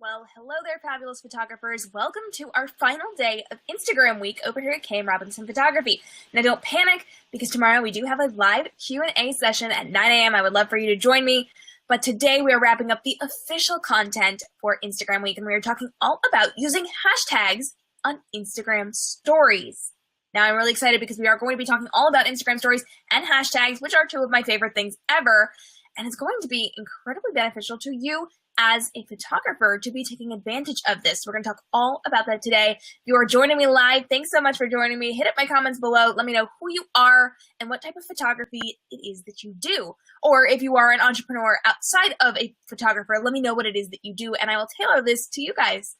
Well, hello there, fabulous photographers. Welcome to our final day of Instagram week over here at KM Robinson Photography. Now, don't panic, because tomorrow we do have a live Q&A session at 9 a.m. I would love for you to join me. But today we are wrapping up the official content for Instagram week, and we are talking all about using hashtags on Instagram stories. Now, I'm really excited because we are going to be talking all about Instagram stories and hashtags, which are two of my favorite things ever. And it's going to be incredibly beneficial to you as a photographer to be taking advantage of this. We're going to talk all about that today. If you are joining me live, thanks so much for joining me. Hit up my comments below. Let me know who you are and what type of photography it is that you do. Or if you are an entrepreneur outside of a photographer, let me know what it is that you do, and I will tailor this to you guys.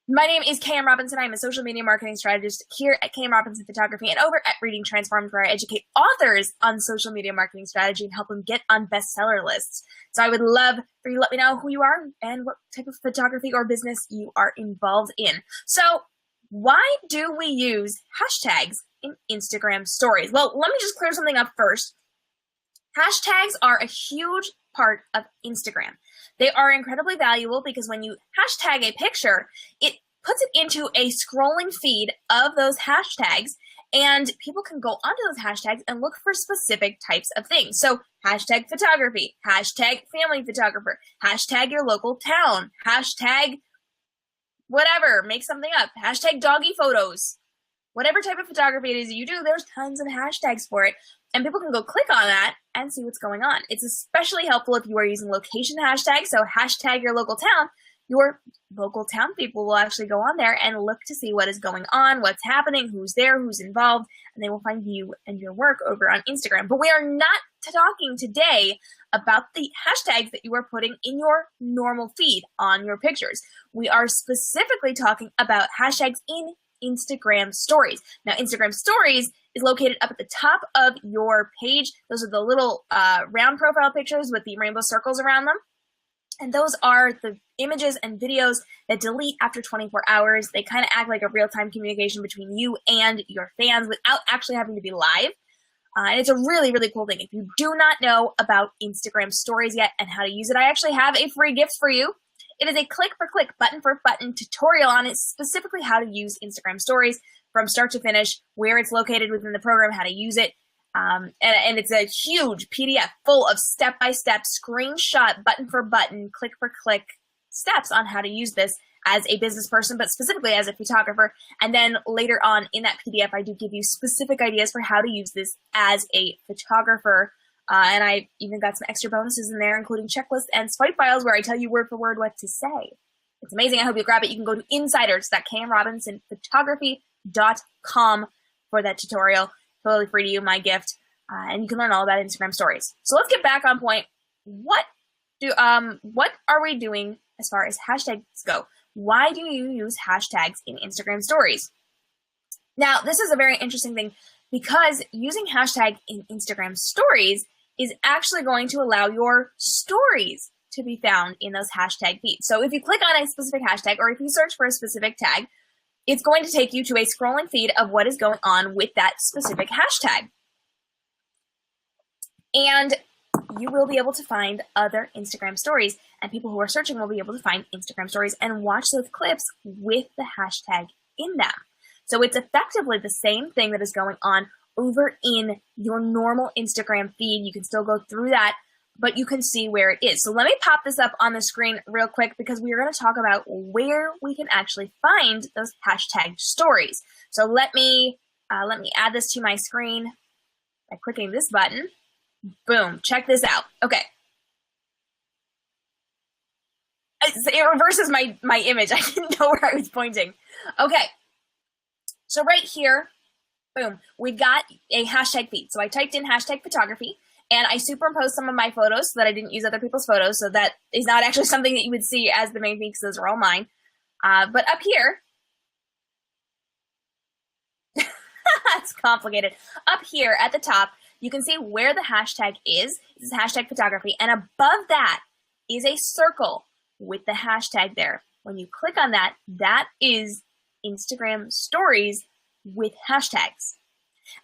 My name is KM Robinson. I'm a social media marketing strategist here at KM Robinson Photography and over at Reading Transformed, where I educate authors on social media marketing strategy and help them get on bestseller lists. So I would love for you to let me know who you are and what type of photography or business you are involved in. So why do we use hashtags in Instagram stories? Well, let me just clear something up first. Hashtags are a huge part of Instagram. They are incredibly valuable because when you hashtag a picture, it puts it into a scrolling feed of those hashtags, and people can go onto those hashtags and look for specific types of things. So hashtag photography, hashtag family photographer, hashtag your local town, hashtag whatever, make something up, hashtag doggy photos. Whatever type of photography it is you do, there's tons of hashtags for it, and people can go click on that and see what's going on. It's especially helpful if you are using location hashtags, so hashtag your local town. Your local town people will actually go on there and look to see what is going on, what's happening, who's there, who's involved, and they will find you and your work over on Instagram. But we are not talking today about the hashtags that you are putting in your normal feed on your pictures. We are specifically talking about hashtags in Instagram stories. Now, Instagram stories is located up at the top of your page. Those are the little round profile pictures with the rainbow circles around them. And those are the images and videos that delete after 24 hours. They kind of act like a real-time communication between you and your fans without actually having to be live. And it's a really, really cool thing. If you do not know about Instagram stories yet and how to use it, I actually have a free gift for you. It is a click-for-click, button-for-button tutorial on it, specifically how to use Instagram stories from start to finish, where it's located within the program, how to use it. And it's a huge PDF full of step-by-step, screenshot, button-for-button, click-for-click steps on how to use this as a business person, but specifically as a photographer. And then later on in that PDF, I do give you specific ideas for how to use this as a photographer. And I even got some extra bonuses in there, including checklists and swipe files where I tell you word for word what to say. It's amazing. I hope you'll grab it. You can go to insiders.kmrobinsonphotography.com for that tutorial. Totally free to you, my gift. And you can learn all about Instagram stories. So let's get back on point. What are we doing as far as hashtags go? Why do you use hashtags in Instagram stories? Now, this is a very interesting thing because using hashtag in Instagram stories is actually going to allow your stories to be found in those hashtag feeds. So if you click on a specific hashtag or if you search for a specific tag, it's going to take you to a scrolling feed of what is going on with that specific hashtag. And you will be able to find other Instagram stories, and people who are searching will be able to find Instagram stories and watch those clips with the hashtag in them. So it's effectively the same thing that is going on over in your normal Instagram feed. You can still go through that, but you can see where it is. So let me pop this up on the screen real quick because we are going to talk about where we can actually find those hashtag stories. So let me add this to my screen by clicking this button. Boom, check this out. Okay. It reverses my image. I didn't know where I was pointing. Okay. So right here, boom, we've got a hashtag feed. So I typed in hashtag photography and I superimposed some of my photos so that I didn't use other people's photos. So that is not actually something that you would see as the main feed because those are all mine. But up here, that's complicated. Up here at the top, you can see where the hashtag is. This is hashtag photography. And above that is a circle with the hashtag there. When you click on that, that is Instagram stories with hashtags.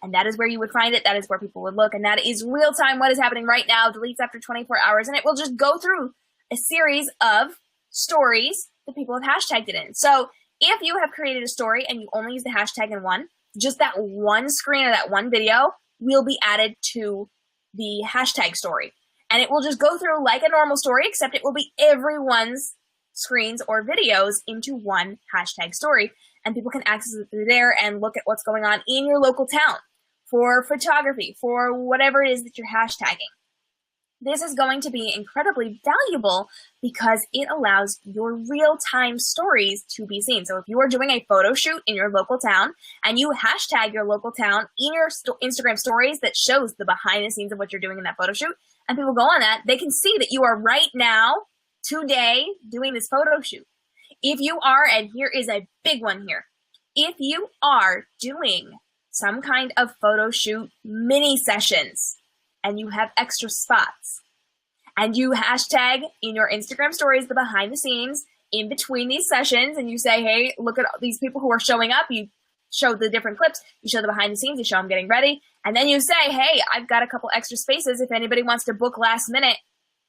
And that is where you would find it. That is where people would look. And that is real time what is happening right now. Deletes after 24 hours. And it will just go through a series of stories that people have hashtagged it in. So if you have created a story and you only use the hashtag in one, just that one screen or that one video will be added to the hashtag story. And it will just go through like a normal story, except it will be everyone's screens or videos into one hashtag story. And people can access it through there and look at what's going on in your local town for photography, for whatever it is that you're hashtagging. This is going to be incredibly valuable because it allows your real-time stories to be seen. So if you are doing a photo shoot in your local town and you hashtag your local town in your Instagram stories that shows the behind the scenes of what you're doing in that photo shoot, and people go on that, they can see that you are right now, today, doing this photo shoot. If you are, and here is a big one here, if you are doing some kind of photo shoot mini sessions, and you have extra spots, and you hashtag in your Instagram stories the behind the scenes in between these sessions, and you say, hey, look at all these people who are showing up. You show the different clips, you show the behind the scenes, you show them getting ready, and then you say, hey, I've got a couple extra spaces. If anybody wants to book last minute,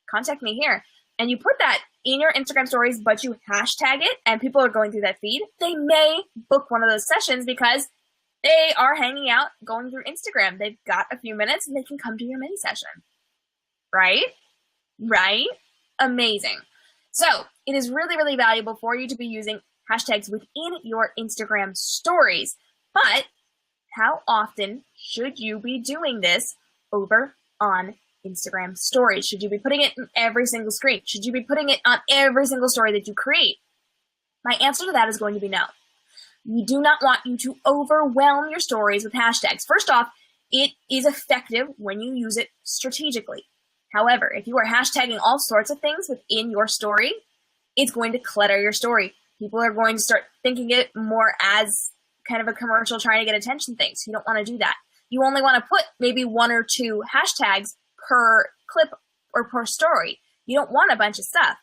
contact me here. And you put that in your Instagram stories, but you hashtag it, and people are going through that feed. They may book one of those sessions because they are hanging out, going through Instagram. They've got a few minutes and they can come to your mini session. Right? Right? Amazing. So it is really, really valuable for you to be using hashtags within your Instagram stories. But how often should you be doing this over on Instagram stories? Should you be putting it in every single screen? Should you be putting it on every single story that you create? My answer to that is going to be no. We do not want you to overwhelm your stories with hashtags. First off, it is effective when you use it strategically. However, if you are hashtagging all sorts of things within your story, it's going to clutter your story. People are going to start thinking it more as kind of a commercial trying to get attention thing. So you don't want to do that. You only want to put maybe one or two hashtags per clip or per story. You don't want a bunch of stuff.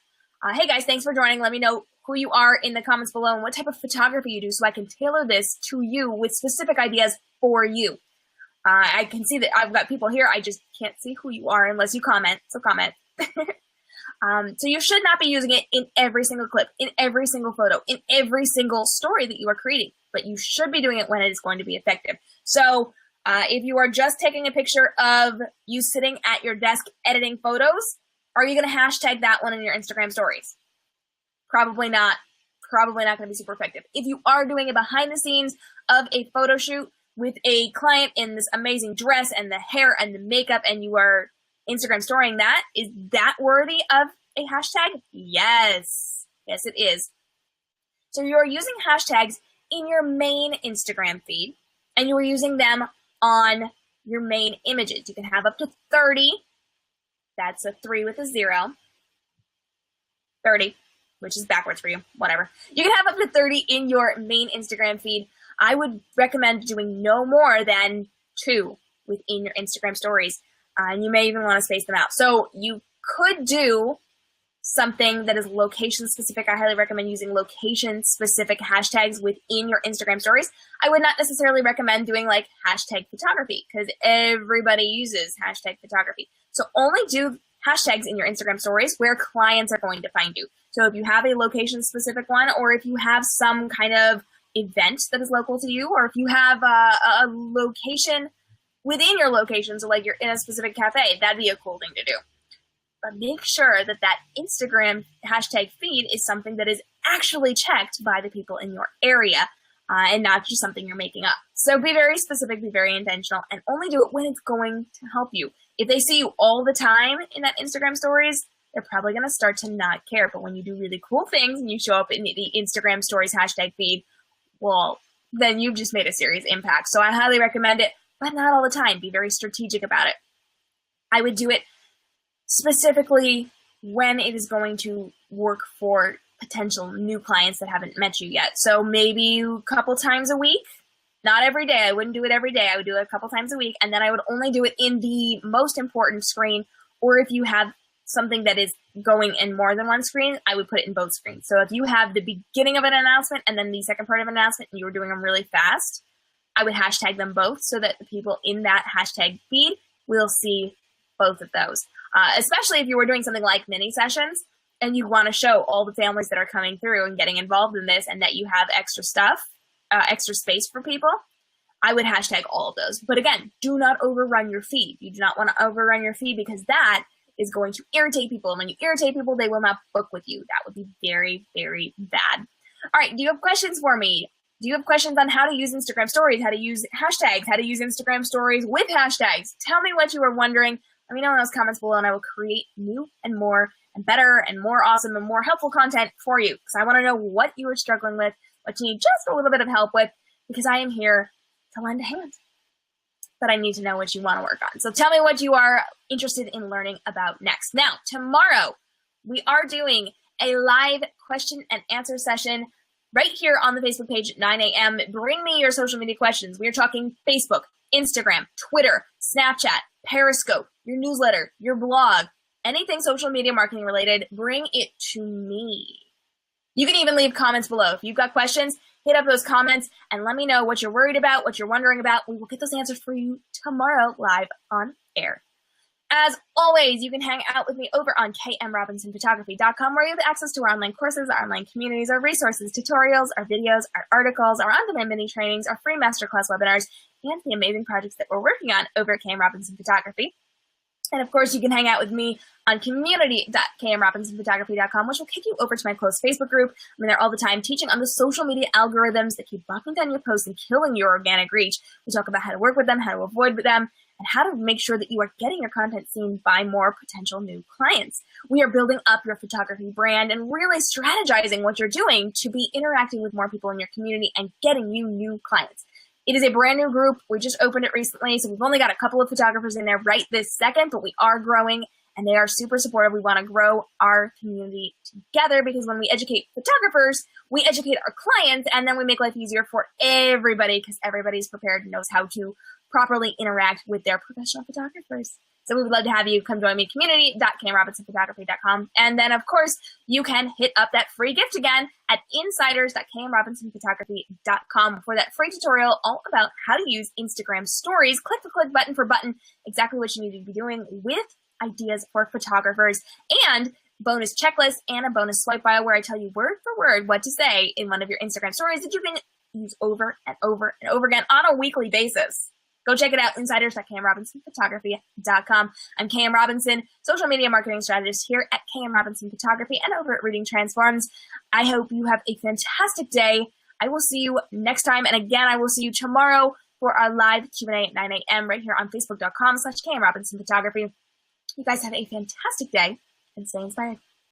Hey guys, thanks for joining. Let me know who you are in the comments below and what type of photography you do so I can tailor this to you with specific ideas for you. I can see that I've got people here. I just can't see who you are unless you comment. So comment. So you should not be using it in every single clip, in every single photo, in every single story that you are creating. But you should be doing it when it is going to be effective. So if you are just taking a picture of you sitting at your desk editing photos, are you going to hashtag that one in your Instagram stories? Probably not. Probably not going to be super effective. If you are doing a behind the scenes of a photo shoot with a client in this amazing dress and the hair and the makeup and you are Instagram storying that, is that worthy of a hashtag? Yes. Yes, it is. So you are using hashtags in your main Instagram feed and you are using them on your main images. You can have up to 30. That's a 3 with a 0. 30. Which is backwards for you, whatever. You can have up to 30 in your main Instagram feed. I would recommend doing no more than 2 within your Instagram stories. And you may even want to space them out. So you could do something that is location specific. I highly recommend using location specific hashtags within your Instagram stories. I would not necessarily recommend doing like hashtag photography because everybody uses hashtag photography. So only do hashtags in your Instagram stories where clients are going to find you. So if you have a location specific one, or if you have some kind of event that is local to you, or if you have a location within your location, so like you're in a specific cafe, that'd be a cool thing to do. But make sure that that Instagram hashtag feed is something that is actually checked by the people in your area and not just something you're making up. So be very specific, be very intentional, and only do it when it's going to help you. If they see you all the time in that Instagram stories, they're probably going to start to not care. But when you do really cool things and you show up in the Instagram stories hashtag feed, well, then you've just made a serious impact. So I highly recommend it, but not all the time. Be very strategic about it. I would do it specifically when it is going to work for potential new clients that haven't met you yet. So maybe a couple times a week. Not every day. I wouldn't do it every day. I would do it a couple times a week. And then I would only do it in the most important screen. Or if you have something that is going in more than one screen, I would put it in both screens. So if you have the beginning of an announcement and then the second part of an announcement and you were doing them really fast, I would hashtag them both so that the people in that hashtag feed will see both of those. Especially if you were doing something like mini sessions. and you want to show all the families that are coming through and getting involved in this and that you have extra stuff, extra space for people, I would hashtag all of those. But again, do not overrun your feed. You do not want to overrun your feed because that is going to irritate people. And when you irritate people, they will not book with you. That would be very, very bad. All right, do you have questions for me? Do you have questions on how to use Instagram stories, how to use hashtags, how to use Instagram stories with hashtags? Tell me what you were wondering. Let me know in those comments below, and I will create new and more and better and more awesome and more helpful content for you, because I want to know what you are struggling with, what you need just a little bit of help with, because I am here to lend a hand. But I need to know what you want to work on. So tell me what you are interested in learning about next. Now, tomorrow, we are doing a live question and answer session right here on the Facebook page at 9 a.m. Bring me your social media questions. We are talking Facebook, Instagram, Twitter, Snapchat, Periscope, your newsletter, your blog, anything social media marketing related. Bring it to me. You can even leave comments below. If you've got questions, hit up those comments and let me know what you're worried about, what you're wondering about. We will get those answers for you tomorrow live on air. As always, you can hang out with me over on kmrobinsonphotography.com, where you have access to our online courses, our online communities, our resources, tutorials, our videos, our articles, our on-demand mini trainings, our free masterclass webinars, and the amazing projects that we're working on over at KM Robinson Photography. And of course, you can hang out with me on community.kmrobinsonphotography.com, which will kick you over to my close Facebook group. I'm in there all the time teaching on the social media algorithms that keep bucking down your posts and killing your organic reach. We talk about how to work with them, how to avoid them, and how to make sure that you are getting your content seen by more potential new clients. We are building up your photography brand and really strategizing what you're doing to be interacting with more people in your community and getting you new clients. It is a brand new group. We just opened it recently, so we've only got a couple of photographers in there right this second, but we are growing, and they are super supportive. We want to grow our community together, because when we educate photographers, we educate our clients, and then we make life easier for everybody, because everybody's prepared and knows how to properly interact with their professional photographers. So we would love to have you come join me, community.kmrobinsonphotography.com. And then, of course, you can hit up that free gift again at insiders.kmrobinsonphotography.com for that free tutorial all about how to use Instagram stories. Click the click button for button, exactly what you need to be doing with ideas for photographers, and bonus checklist and a bonus swipe bio where I tell you word for word what to say in one of your Instagram stories that you can use over and over and over again on a weekly basis. Go check it out, insiders.kmrobinsonphotography.com. I'm KM Robinson, social media marketing strategist here at KM Robinson Photography and over at Reading Transforms. I hope you have a fantastic day. I will see you next time. And again, I will see you tomorrow for our live Q&A at 9 a.m. right here on facebook.com/KM Robinson Photography. You guys have a fantastic day and stay inspired.